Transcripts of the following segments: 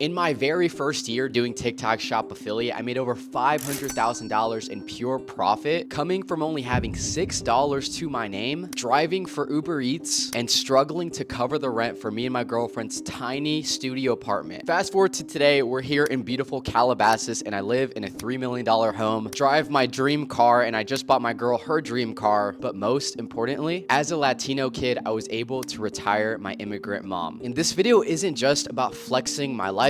In my very first year doing TikTok Shop Affiliate, I made over $500,000 in pure profit, coming from only having $6 to my name, driving for Uber Eats, and struggling to cover the rent for me and my girlfriend's tiny studio apartment. Fast forward to today, we're here in beautiful Calabasas, and I live in a $3 million home, drive my dream car, and I just bought my girl her dream car. But most importantly, as a Latino kid, I was able to retire my immigrant mom. And this video isn't just about flexing my lifestyle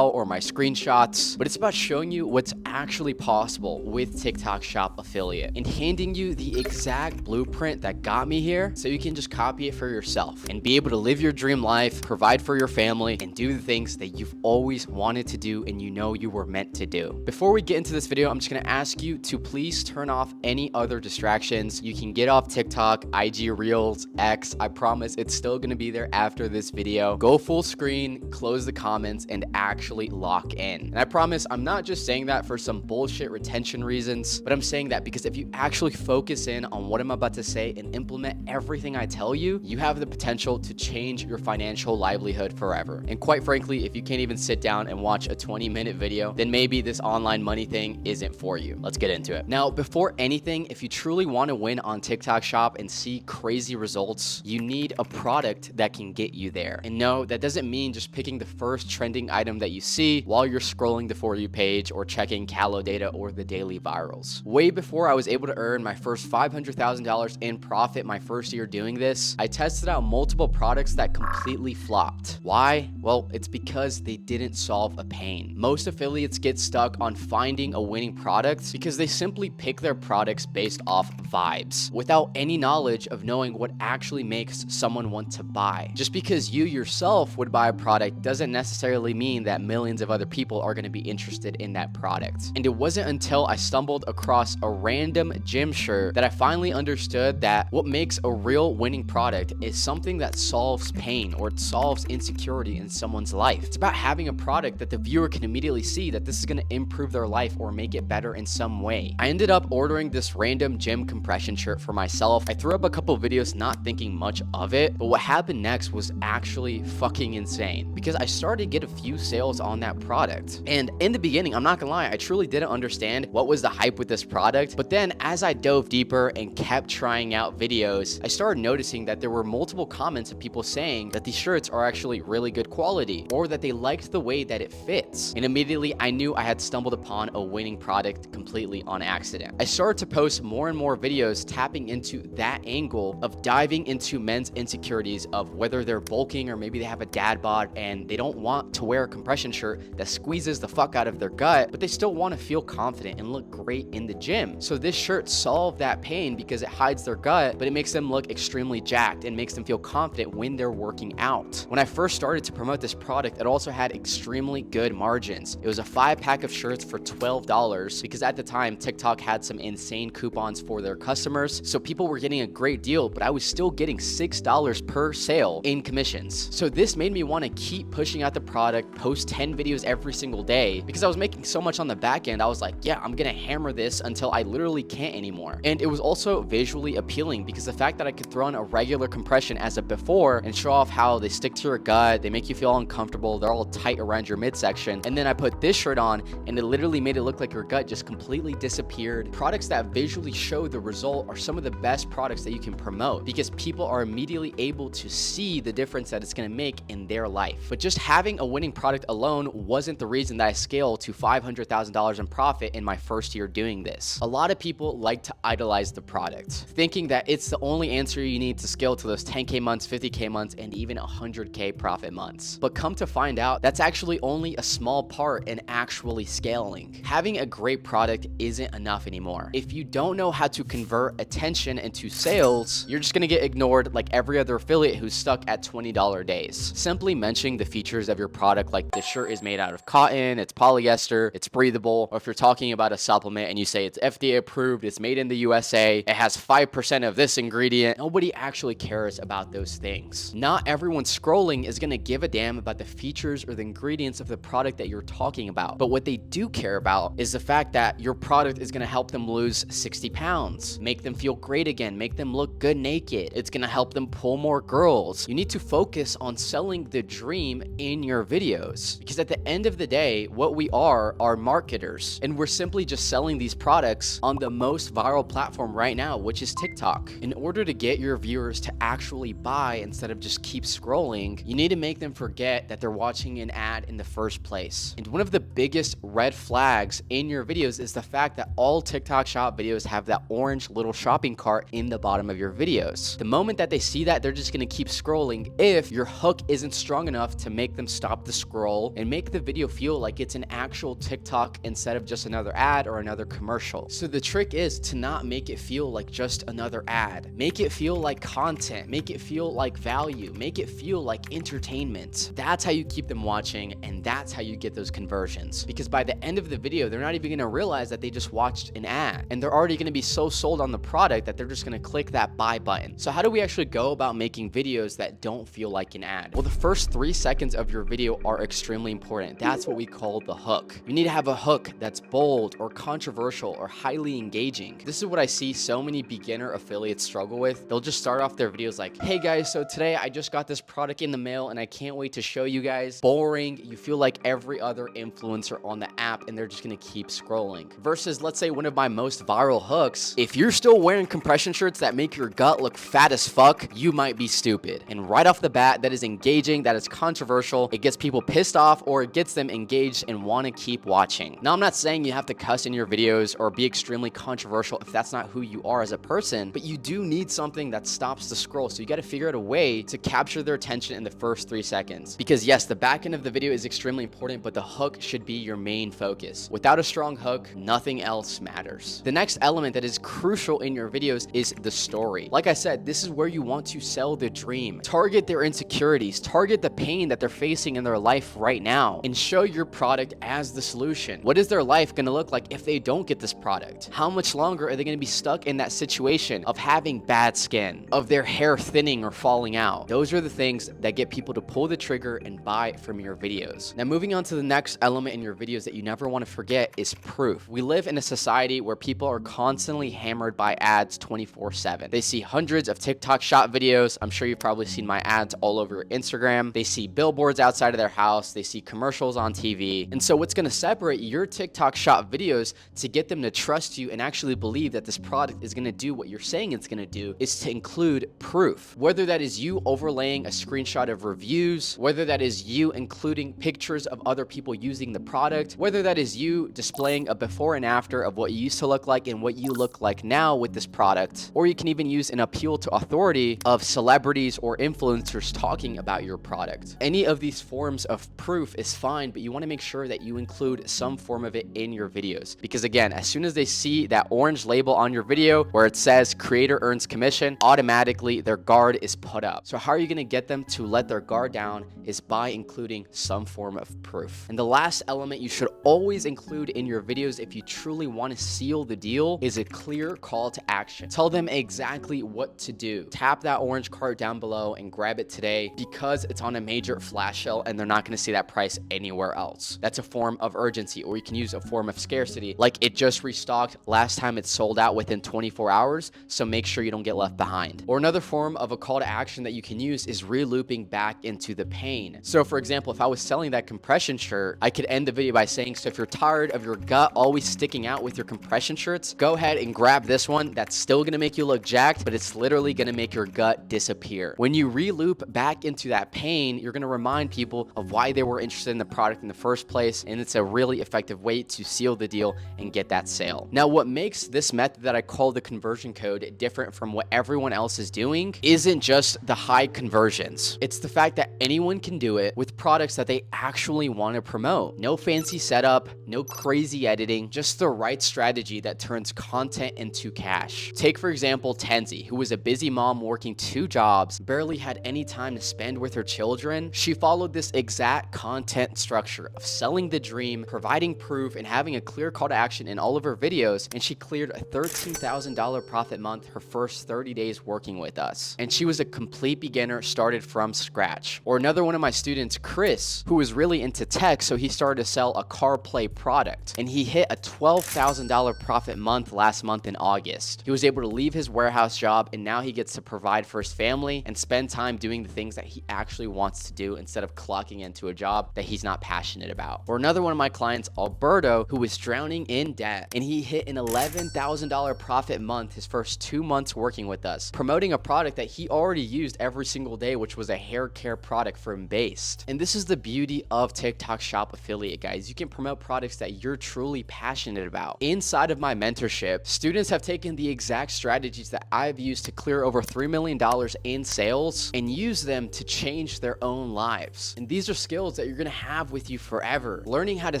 or my screenshots, but it's about showing you what's actually possible with TikTok Shop Affiliate and handing you the exact blueprint that got me here so you can just copy it for yourself and be able to live your dream life, provide for your family, and do the things that you've always wanted to do and you know you were meant to do. Before we get into this video, I'm just gonna ask you to please turn off any other distractions. You can get off TikTok, IG Reels, X. I promise it's still gonna be there after this video. Go full screen, close the comments, and actually lock in. And I promise I'm not just saying that for some bullshit retention reasons, but I'm saying that because if you actually focus in on what I'm about to say and implement everything I tell you, you have the potential to change your financial livelihood forever. And quite frankly, if you can't even sit down and watch a 20-minute video, then maybe this online money thing isn't for you. Let's get into it. Now, before anything, if you truly want to win on TikTok Shop and see crazy results, you need a product that can get you there. And no, that doesn't mean just picking the first trending item that you see while you're scrolling the For You page or checking Calo data or the daily virals. Way before I was able to earn my first $500,000 in profit my first year doing this, I tested out multiple products that completely flopped. Why? Well, it's because they didn't solve a pain. Most affiliates get stuck on finding a winning product because they simply pick their products based off vibes without any knowledge of knowing what actually makes someone want to buy. Just because you yourself would buy a product doesn't necessarily mean that millions of other people are going to be interested in that product. And it wasn't until I stumbled across a random gym shirt that I finally understood that what makes a real winning product is something that solves pain or it solves insecurity in someone's life. It's about having a product that the viewer can immediately see that this is going to improve their life or make it better in some way. I ended up ordering this random gym compression shirt for myself. I threw up a couple videos not thinking much of it, but what happened next was actually fucking insane because I started to get a few sales on that product. And in the beginning, I'm not gonna lie, I truly didn't understand what was the hype with this product. But then as I dove deeper and kept trying out videos, I started noticing that there were multiple comments of people saying that these shirts are actually really good quality or that they liked the way that it fits. And immediately I knew I had stumbled upon a winning product completely on accident. I started to post more and more videos tapping into that angle of diving into men's insecurities of whether they're bulking or maybe they have a dad bod and they don't want to wear a compression shirt that squeezes the fuck out of their gut, but they still want to feel confident and look great in the gym. So this shirt solved that pain because it hides their gut, but it makes them look extremely jacked and makes them feel confident when they're working out. When I first started to promote this product, it also had extremely good margins. It was a 5-pack of shirts for $12 because at the time TikTok had some insane coupons for their customers. So people were getting a great deal, but I was still getting $6 per sale in commissions. So this made me want to keep pushing out the product, post 10 videos every single day because I was making so much on the back end. I was like, yeah, I'm gonna hammer this until I literally can't anymore. And it was also visually appealing because the fact that I could throw on a regular compression as a before and show off how they stick to your gut, they make you feel uncomfortable, they're all tight around your midsection. And then I put this shirt on and it literally made it look like your gut just completely disappeared. Products that visually show the result are some of the best products that you can promote because people are immediately able to see the difference that it's gonna make in their life. But just having a winning product alone wasn't the reason that I scaled to $500,000 in profit in my first year doing this. A lot of people like to idolize the product, thinking that it's the only answer you need to scale to those 10K months, 50K months, and even 100K profit months. But come to find out, that's actually only a small part in actually scaling. Having a great product isn't enough anymore. If you don't know how to convert attention into sales, you're just gonna get ignored like every other affiliate who's stuck at $20 days. Simply mentioning the features of your product, like this shirt is made out of cotton, it's polyester, it's breathable, or if you're talking about a supplement and you say it's FDA approved, it's made in the USA, it has 5% of this ingredient, nobody actually cares about those things. Not everyone scrolling is gonna give a damn about the features or the ingredients of the product that you're talking about. But what they do care about is the fact that your product is gonna help them lose 60 pounds, make them feel great again, make them look good naked. It's gonna help them pull more girls. You need to focus on selling the dream in your video. videos. Because at the end of the day, what we are marketers, and we're simply just selling these products on the most viral platform right now, which is TikTok. In order to get your viewers to actually buy instead of just keep scrolling, you need to make them forget that they're watching an ad in the first place. And one of the biggest red flags in your videos is the fact that all TikTok shop videos have that orange little shopping cart in the bottom of your videos. The moment that they see that, they're just gonna keep scrolling if your hook isn't strong enough to make them stop the scroll and make the video feel like it's an actual TikTok instead of just another ad or another commercial. So the trick is to not make it feel like just another ad. Make it feel like content, make it feel like value, make it feel like entertainment. That's how you keep them watching, and that's how you get those conversions. Because by the end of the video, they're not even gonna realize that they just watched an ad, and they're already gonna be so sold on the product that they're just gonna click that buy button. So how do we actually go about making videos that don't feel like an ad? Well, the first 3 seconds of your video are extremely important. That's what we call the hook. You need to have a hook that's bold or controversial or highly engaging. This is what I see so many beginner affiliates struggle with. They'll just start off their videos like, hey guys, so today I just got this product in the mail and I can't wait to show you guys. Boring. You feel like every other influencer on the app, and they're just gonna keep scrolling. Versus, let's say, one of my most viral hooks, if you're still wearing compression shirts that make your gut look fat as fuck, you might be stupid. And right off the bat, that is engaging, that is controversial, it gets people pissed off, or it gets them engaged and want to keep watching. Now, I'm not saying you have to cuss in your videos or be extremely controversial if that's not who you are as a person, but you do need something that stops the scroll. So you got to figure out a way to capture their attention in the first 3 seconds. Because yes, the back end of the video is extremely important, but the hook should be your main focus. Without a strong hook, nothing else matters. The next element that is crucial in your videos is the story. Like I said, this is where you want to sell the dream. Target their insecurities, target the pain that they're facing in their life right now, and show your product as the solution. What is their life going to look like if they don't get this product? How much longer are they going to be stuck in that situation of having bad skin, of their hair thinning or falling out? Those are the things that get people to pull the trigger and buy from your videos. Now, moving on to the next element in your videos that you never want to forget is proof. We live in a society where people are constantly hammered by ads 24/7. They see hundreds of TikTok shop videos. I'm sure you've probably seen my ads all over Instagram. They see billboards outside of their house. They see commercials on TV. And so what's going to separate your TikTok shop videos to get them to trust you and actually believe that this product is going to do what you're saying it's going to do is to include proof. Whether that is you overlaying a screenshot of reviews, whether that is you including pictures of other people using the product, whether that is you displaying a before and after of what you used to look like and what you look like now with this product, or you can even use an appeal to authority of celebrities or influencers talking about your product. Any of these forms of proof is fine, but you want to make sure that you include some form of it in your videos. Because again, as soon as they see that orange label on your video where it says creator earns commission, automatically their guard is put up. So how are you going to get them to let their guard down is by including some form of proof. And the last element you should always include in your videos if you truly want to seal the deal is a clear call to action. Tell them exactly what to do. Tap that orange card down below and grab it today because it's on a major flash sale and they're not going to see that price anywhere else. That's a form of urgency, or you can use a form of scarcity, like it just restocked, last time it sold out within 24 hours, so make sure you don't get left behind. Or another form of a call to action that you can use is re-looping back into the pain. So for example, if I was selling that compression shirt, I could end the video by saying, so if you're tired of your gut always sticking out with your compression shirts, go ahead and grab this one that's still gonna make you look jacked, but it's literally gonna make your gut disappear. When you re-loop back into that pain, you're gonna remind people of why they were interested in the product in the first place, and it's a really effective way to seal the deal and get that sale. Now, what makes this method that I call the conversion code different from what everyone else is doing isn't just the high conversions. It's the fact that anyone can do it with products that they actually want to promote. No fancy setup, no crazy editing, just the right strategy that turns content into cash. Take, for example, Tenzi, who was a busy mom working 2 jobs, barely had any time to spend with her children. She followed this exact content structure of selling the dream, providing proof, and having a clear call to action in all of her videos, and she cleared a $13,000 profit month her first 30 days working with us. And she was a complete beginner, started from scratch. Or another one of my students, Chris, who was really into tech, so he started to sell a CarPlay product, and he hit a $12,000 profit month last month in August. He was able to leave his warehouse job, and now he gets to provide for his family and spend time doing the things that he actually wants to do instead of clocking in into a job that he's not passionate about. Or another one of my clients, Alberto, who was drowning in debt, and he hit an $11,000 profit month his first 2 months working with us, promoting a product that he already used every single day, which was a hair care product from Based. And this is the beauty of TikTok Shop Affiliate, guys. You can promote products that you're truly passionate about. Inside of my mentorship, students have taken the exact strategies that I've used to clear over $3 million in sales and use them to change their own lives. And these are skills that you're gonna have with you forever. Learning how to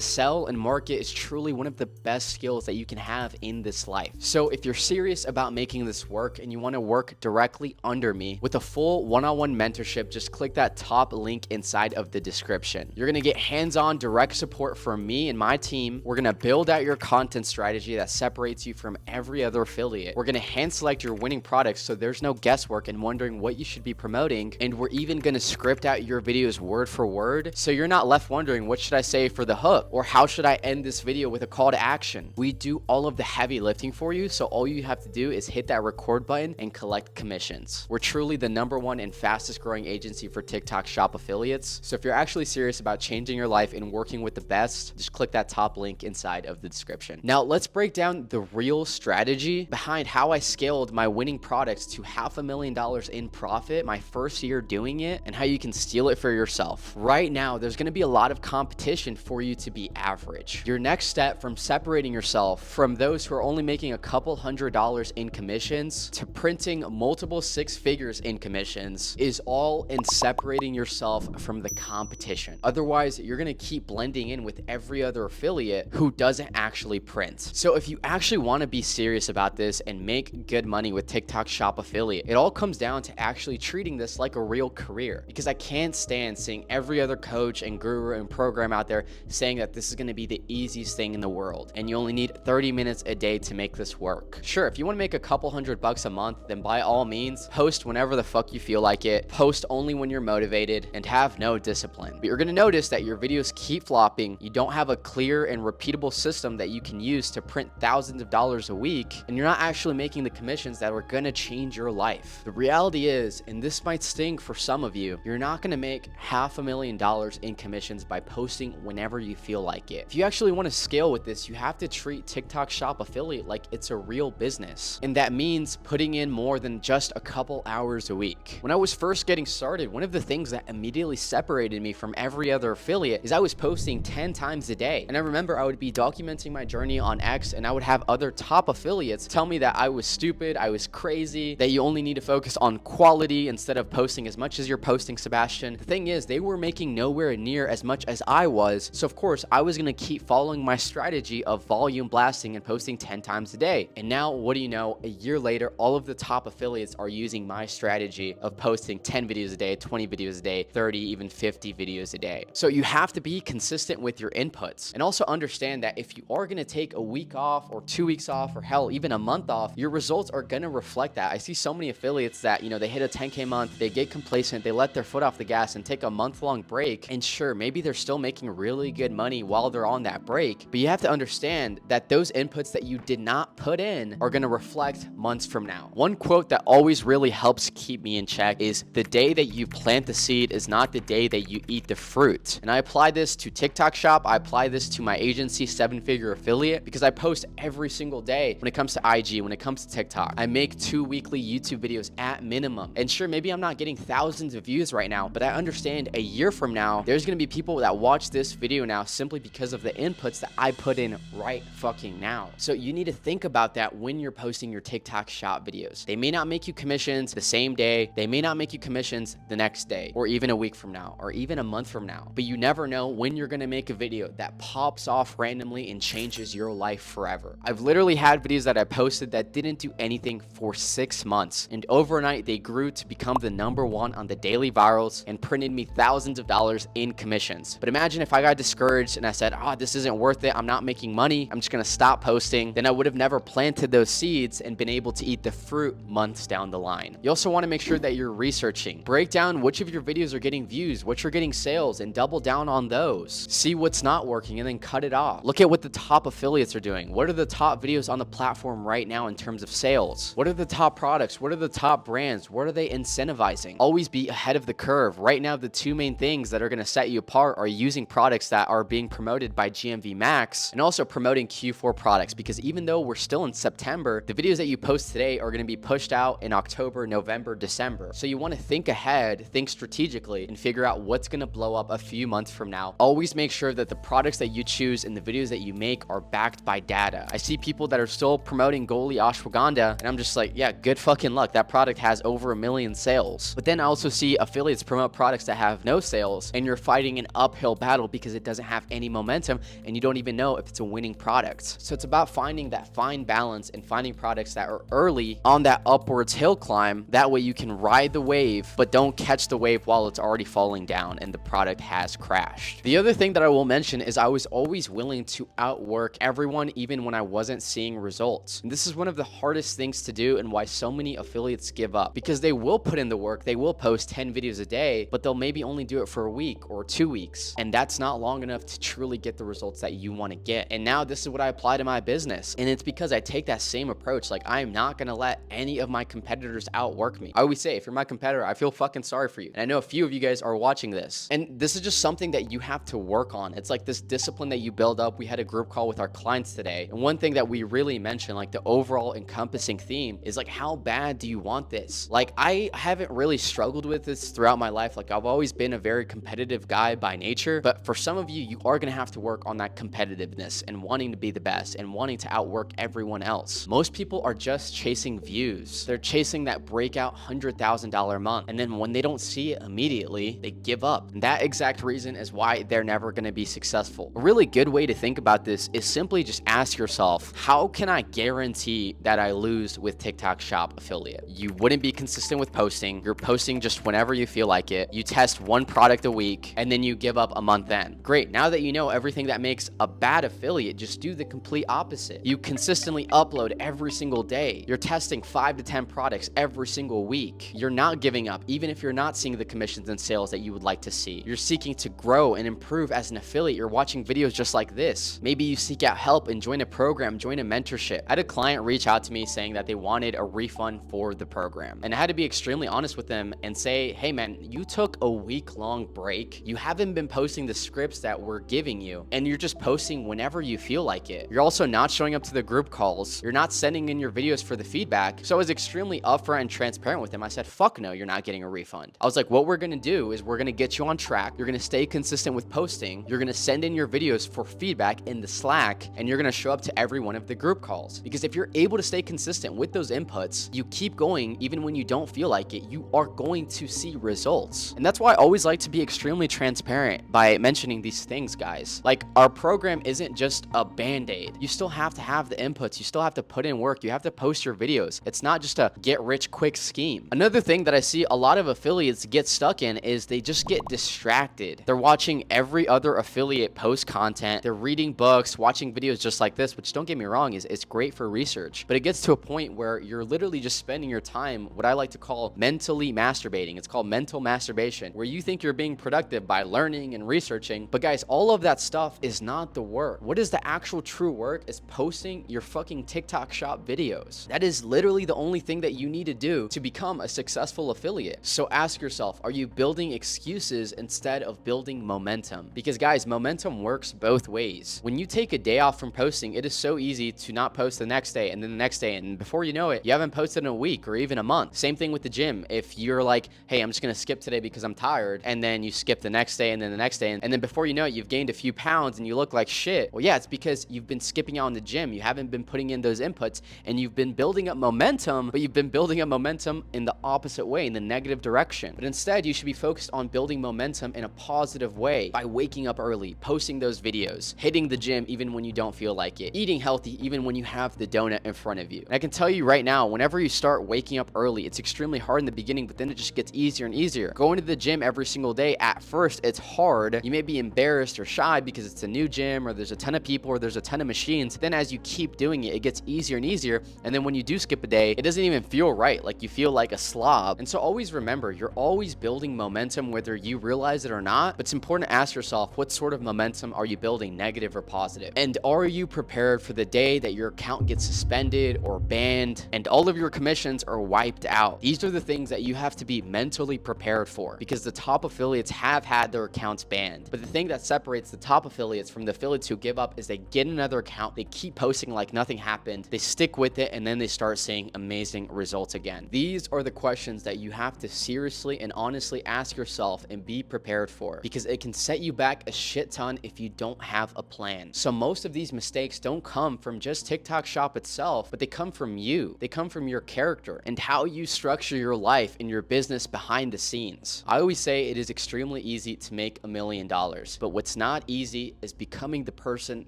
sell and market is truly one of the best skills that you can have in this life. So if you're serious about making this work and you wanna work directly under me with a full one-on-one mentorship, just click that top link inside of the description. You're gonna get hands-on direct support from me and my team. We're gonna build out your content strategy that separates you from every other affiliate. We're gonna hand select your winning products so there's no guesswork and wondering what you should be promoting. And we're even gonna script out your videos word for word so you're not left wondering, what should I say for the hook? Or how should I end this video with a call to action? We do all of the heavy lifting for you, so all you have to do is hit that record button and collect commissions. We're truly the #1 and fastest growing agency for TikTok Shop affiliates. So if you're actually serious about changing your life and working with the best, just click that top link inside of the description. Now let's break down the real strategy behind how I scaled my winning products to $500,000 in profit my first year doing it, and how you can steal it for yourself. Right now, there's gonna be a lot of competition for you to be average. Your next step from separating yourself from those who are only making a couple $100s in commissions to printing multiple 6 figures in commissions is all in separating yourself from the competition. Otherwise, you're gonna keep blending in with every other affiliate who doesn't actually print. So if you actually wanna be serious about this and make good money with TikTok Shop Affiliate, it all comes down to actually treating this like a real career, because I can't stand seeing every other coach and guru and program out there saying that this is gonna be the easiest thing in the world and you only need 30 minutes a day to make this work. Sure, if you wanna make a couple $100 a month, then by all means, post whenever the fuck you feel like it, post only when you're motivated, and have no discipline. But you're gonna notice that your videos keep flopping, you don't have a clear and repeatable system that you can use to print thousands of dollars a week, and you're not actually making the commissions that are gonna change your life. The reality is, and this might sting for some of you, you're not gonna make $500,000 in commissions by posting whenever you feel like it. If you actually wanna scale with this, you have to treat TikTok Shop Affiliate like it's a real business. And that means putting in more than just a couple hours a week. When I was first getting started, one of the things that immediately separated me from every other affiliate is I was posting 10 times a day. And I remember I would be documenting my journey on X, and I would have other top affiliates tell me that I was stupid, I was crazy, that you only need to focus on quality instead of posting as much as you're posting, Sebastian. The thing is, they were making nowhere near as much as I was, so of course I was gonna keep following my strategy of volume blasting and posting 10 times a day. And now, what do you know, a year later, all of the top affiliates are using my strategy of posting 10 videos a day, 20 videos a day, 30, even 50 videos a day. So you have to be consistent with your inputs, and also understand that if you are gonna take a week off or 2 weeks off, or hell, even a month off, your results are gonna reflect that. I see so many affiliates that, you know, they hit a 10K month, they get complacent, they let their foot off the gas and take a month-long break. And sure, maybe they're still making really good money while they're on that break, but you have to understand that those inputs that you did not put in are gonna reflect months from now. One quote that always really helps keep me in check is, the day that you plant the seed is not the day that you eat the fruit. And I apply this to TikTok Shop, I apply this to my agency, 7-Figure Affiliate, because I post every single day when it comes to IG, when it comes to TikTok. I make 2 weekly YouTube videos at minimum. And sure, maybe I'm not getting thousands of views right now, but I understand a year from now, there's gonna be people that watch this video now simply because of the inputs that I put in right fucking now. So you need to think about that when you're posting your TikTok Shop videos. They may not make you commissions the same day, they may not make you commissions the next day, or even a week from now, or even a month from now, but you never know when you're gonna make a video that pops off randomly and changes your life forever. I've literally had videos that I posted that didn't do anything for 6 months, and overnight they grew to become the #1 on the daily virals and printed me thousands of dollars in commissions. But imagine if I got discouraged and I said, this isn't worth it, I'm not making money, I'm just gonna stop posting, then I would have never planted those seeds and been able to eat the fruit months down the line. You also want to make sure that you're researching. Break down which of your videos are getting views, which are getting sales, and double down on those. See what's not working and then cut it off. Look at what the top affiliates are doing. What are the top videos on the platform right now in terms of sales? What are the top products? What are the top brands? What are they incentivizing? Always be ahead of the curve. Right now, the 2 main things things that are going to set you apart are using products that are being promoted by GMV Max, and also promoting Q4 products, because even though we're still in September, the videos that you post today are going to be pushed out in October, November, December. So you want to think ahead, think strategically, and figure out what's going to blow up a few months from now. Always make sure that the products that you choose and the videos that you make are backed by data. I see people that are still promoting Goli Ashwagandha, and I'm just like, yeah, good fucking luck. That product has over 1 million sales. But then I also see affiliates promote products that have no sales, and you're fighting an uphill battle because it doesn't have any momentum, and you don't even know if it's a winning product. So it's about finding that fine balance and finding products that are early on that upwards hill climb. That way you can ride the wave, but don't catch the wave while it's already falling down and the product has crashed. The other thing that I will mention is I was always willing to outwork everyone, even when I wasn't seeing results. And this is one of the hardest things to do, and why so many affiliates give up, because they will put in the work, they will post 10 videos a day, but they'll maybe only do it for a week or 2 weeks, and that's not long enough to truly get the results that you want to get. And now this is what I apply to my business, and it's because I take that same approach. Like, I'm not gonna let any of my competitors outwork me. I always say, if you're my competitor, I feel fucking sorry for you. And I know a few of you guys are watching this, and this is just something that you have to work on. It's like this discipline that you build up. We had a group call with our clients today, and one thing that we really mentioned, like the overall encompassing theme, is like, how bad do you want this? Like, I haven't really struggled with this throughout my life. Like, I've always been a very competitive guy by nature, but for some of you, you are gonna have to work on that competitiveness and wanting to be the best and wanting to outwork everyone else. Most people are just chasing views. They're chasing that breakout $100,000 month, and then when they don't see it immediately, they give up. And that exact reason is why they're never gonna be successful. A really good way to think about this is simply just ask yourself, how can I guarantee that I lose with TikTok Shop Affiliate? You wouldn't be consistent with posting. You're posting just whenever you feel like it. You test one product a week, and then you give up a month in. Great. Now that you know everything that makes a bad affiliate, just do the complete opposite. You consistently upload every single day. You're testing 5 to 10 products every single week. You're not giving up, even if you're not seeing the commissions and sales that you would like to see. You're seeking to grow and improve as an affiliate. You're watching videos just like this. Maybe you seek out help and join a program, join a mentorship. I had a client reach out to me saying that they wanted a refund for the program, and I had to be extremely honest with them and say, hey man, you took a week-long break. You haven't been posting the scripts that we're giving you, and you're just posting whenever you feel like it. You're also not showing up to the group calls. You're not sending in your videos for the feedback. So I was extremely upfront and transparent with him. I said, fuck no, you're not getting a refund. I was like, what we're gonna do is we're gonna get you on track. You're gonna stay consistent with posting. You're gonna send in your videos for feedback in the Slack, and you're gonna show up to every one of the group calls. Because if you're able to stay consistent with those inputs, you keep going even when you don't feel like it, you are going to see results. And that's why I always like to be extremely transparent by mentioning these things, guys. Like, our program isn't just a band-aid. You still have to have the inputs. You still have to put in work. You have to post your videos. It's not just a get-rich-quick scheme. Another thing that I see a lot of affiliates get stuck in is they just get distracted. They're watching every other affiliate post content. They're reading books, watching videos just like this, which, don't get me wrong, it's great for research. But it gets to a point where you're literally just spending your time, what I like to call mentally masturbating. It's called mental masturbation, where you think you're being productive by learning and researching. But guys, all of that stuff is not the work. What is the actual true work is posting your fucking TikTok shop videos. That is literally the only thing that you need to do to become a successful affiliate. So ask yourself, are you building excuses instead of building momentum? Because guys, momentum works both ways. When you take a day off from posting, it is so easy to not post the next day and then the next day, and before you know it, you haven't posted in a week or even a month. Same thing with the gym. If you're like, hey, I'm just gonna skip today because I'm tired, and then you skip the next day and then the next day, and then before you know it, you've gained a few pounds and you look like shit. Well, yeah, it's because you've been skipping out in the gym. You haven't been putting in those inputs, and you've been building up momentum, but you've been building up momentum in the opposite way, in the negative direction. But instead, you should be focused on building momentum in a positive way by waking up early, posting those videos, hitting the gym even when you don't feel like it, eating healthy even when you have the donut in front of you. And I can tell you right now, whenever you start waking up early, it's extremely hard in the beginning, but then it just gets easier and easier. Going to the gym every single day, at first, it's hard. You may be embarrassed or shy because it's a new gym, or there's a ton of people, or there's a ton of machines. Then as you keep doing it, it gets easier and easier. And then when you do skip a day, it doesn't even feel right. Like, you feel like a slob. And so always remember, you're always building momentum, whether you realize it or not. But it's important to ask yourself, what sort of momentum are you building, negative or positive? And are you prepared for the day that your account gets suspended or banned and all of your commissions are wiped out? These are the things that you have to be mentally prepared for, because the top affiliate affiliates have had their accounts banned. But the thing that separates the top affiliates from the affiliates who give up is they get another account, they keep posting like nothing happened, they stick with it, and then they start seeing amazing results again. These are the questions that you have to seriously and honestly ask yourself and be prepared for, because it can set you back a shit ton if you don't have a plan. So most of these mistakes don't come from just TikTok Shop itself, but they come from you. They come from your character and how you structure your life and your business behind the scenes. I always say it is extremely easy to make $1 million, but what's not easy is becoming the person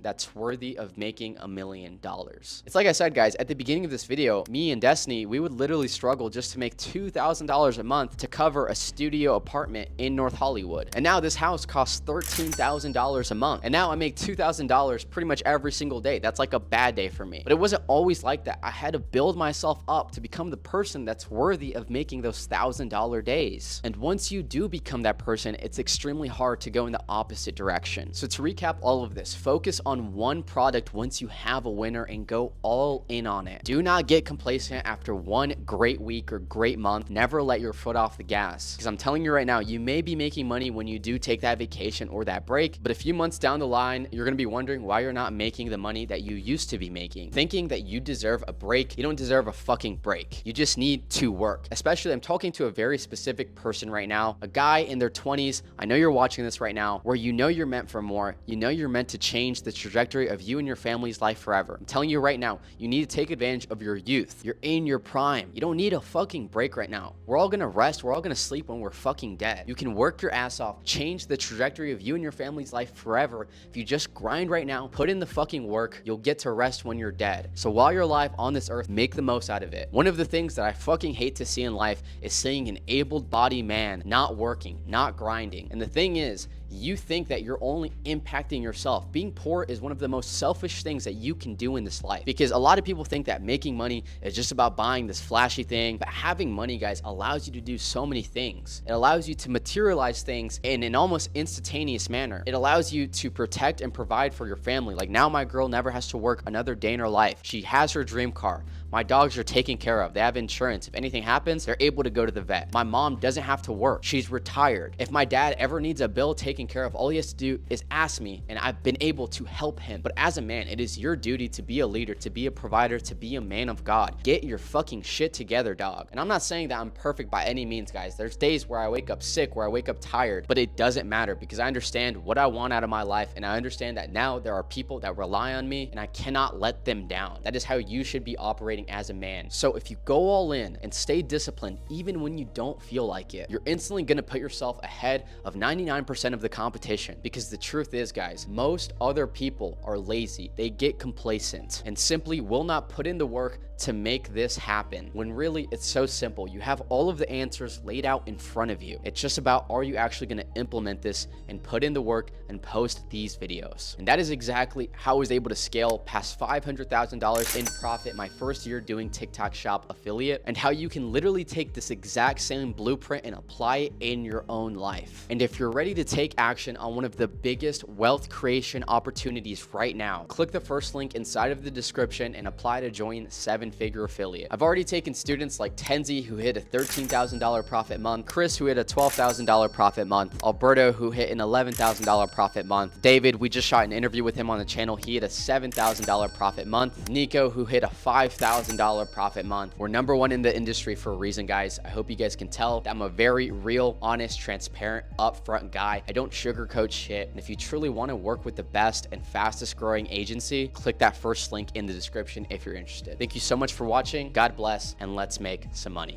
that's worthy of making $1 million. It's like I said, guys, at the beginning of this video, me and Destiny, we would literally struggle just to make $2,000 a month to cover a studio apartment in North Hollywood. And now this house costs $13,000 a month. And now I make $2,000 pretty much every single day. That's like a bad day for me. But it wasn't always like that. I had to build myself up to become the person that's worthy of making those $1,000 days. And once you do become that person, it's extremely hard to go in the opposite direction. So to recap all of this, focus on one product once you have a winner and go all in on it. Do not get complacent after one great week or great month. Never let your foot off the gas. Because I'm telling you right now, you may be making money when you do take that vacation or that break, but a few months down the line, you're going to be wondering why you're not making the money that you used to be making. Thinking that you deserve a break. You don't deserve a fucking break. You just need to work. Especially, I'm talking to a very specific person right now, a guy in their 20s. I know you're watching this right now, where you know you're meant for more. You know you're meant to change the trajectory of you and your family's life forever. I'm telling you right now, you need to take advantage of your youth. You're in your prime. You don't need a fucking break right now. We're all gonna rest. We're all gonna sleep when we're fucking dead. You can work your ass off, change the trajectory of you and your family's life forever. If you just grind right now, put in the fucking work, you'll get to rest when you're dead. So while you're alive on this earth, make the most out of it. One of the things that I fucking hate to see in life is seeing an able-bodied man not working, not grinding. And the thing is, you think that you're only impacting yourself. Being poor is one of the most selfish things that you can do in this life, because a lot of people think that making money is just about buying this flashy thing, but having money, guys, allows you to do so many things. It allows you to materialize things in an almost instantaneous manner. It allows you to protect and provide for your family. Like now my girl never has to work another day in her life. She has her dream car. My dogs are taken care of. They have insurance. If anything happens, they're able to go to the vet. My mom doesn't have to work. She's retired. If my dad ever needs a bill taken care of, all he has to do is ask me, and I've been able to help him. But as a man, it is your duty to be a leader, to be a provider, to be a man of God. Get your fucking shit together, dog. And I'm not saying that I'm perfect by any means, guys. There's days where I wake up sick, where I wake up tired, but it doesn't matter because I understand what I want out of my life, and I understand that now there are people that rely on me, and I cannot let them down. That is how you should be operating as a man. So if you go all in and stay disciplined, even when you don't feel like it, you're instantly going to put yourself ahead of 99% of the competition. Because the truth is, guys, most other people are lazy. They get complacent and simply will not put in the work to make this happen, when really it's so simple. You have all of the answers laid out in front of you. It's just about, are you actually going to implement this and put in the work and post these videos? And that is exactly how I was able to scale past $500,000 in profit my first year doing TikTok Shop Affiliate, and how you can literally take this exact same blueprint and apply it in your own life. And if you're ready to take action on one of the biggest wealth creation opportunities right now, click the first link inside of the description and apply to join 7-figure affiliate. I've already taken students like Tenzi, who hit a $13,000 profit month, Chris, who hit a $12,000 profit month, Alberto, who hit an $11,000 profit month, David, we just shot an interview with him on the channel, he hit a $7,000 profit month, Nico, who hit a $5,000 profit month. We're number one in the industry for a reason, guys. I hope you guys can tell that I'm a very real, honest, transparent, upfront guy. I don't sugarcoat shit. And if you truly want to work with the best and fastest growing agency, click that first link in the description if you're interested. Thank you so much for watching. God bless, and let's make some money.